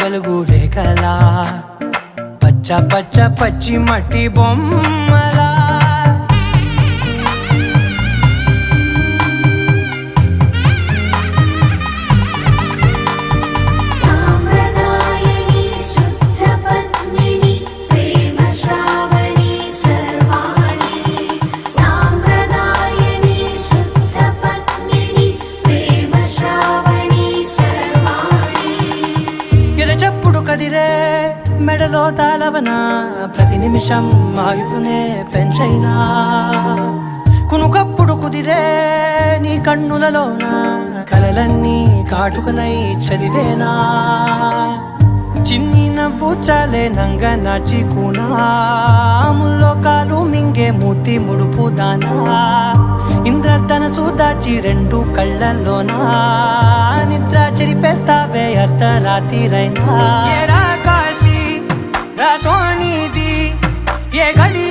వెలుగు రేఖలా పచ్చ పచ్చ పచ్చి మట్టి బొమ్మలా చెప్పుడు కదిరే మెడలో తాళవన ప్రతి నిమిషం ఆయుధునే పెంచైనా కునుకప్పుడు కుదిరే నీ కన్నులలోన కలలన్నీ కాటుకనై చదివేనా చిన్ని నవ్వు చాలే నంగ నాచి కూనాముల్లో కాలు మింగే మూతి ముడుపు దానా ఇంద్రధనసు దాచి రెండు కళ్ళల్లోనా నిద్ర చెరిపేస్తావే అర్ధరాత్రిరైనా ఏ రాకాశి రాసోనిది ఏ గడి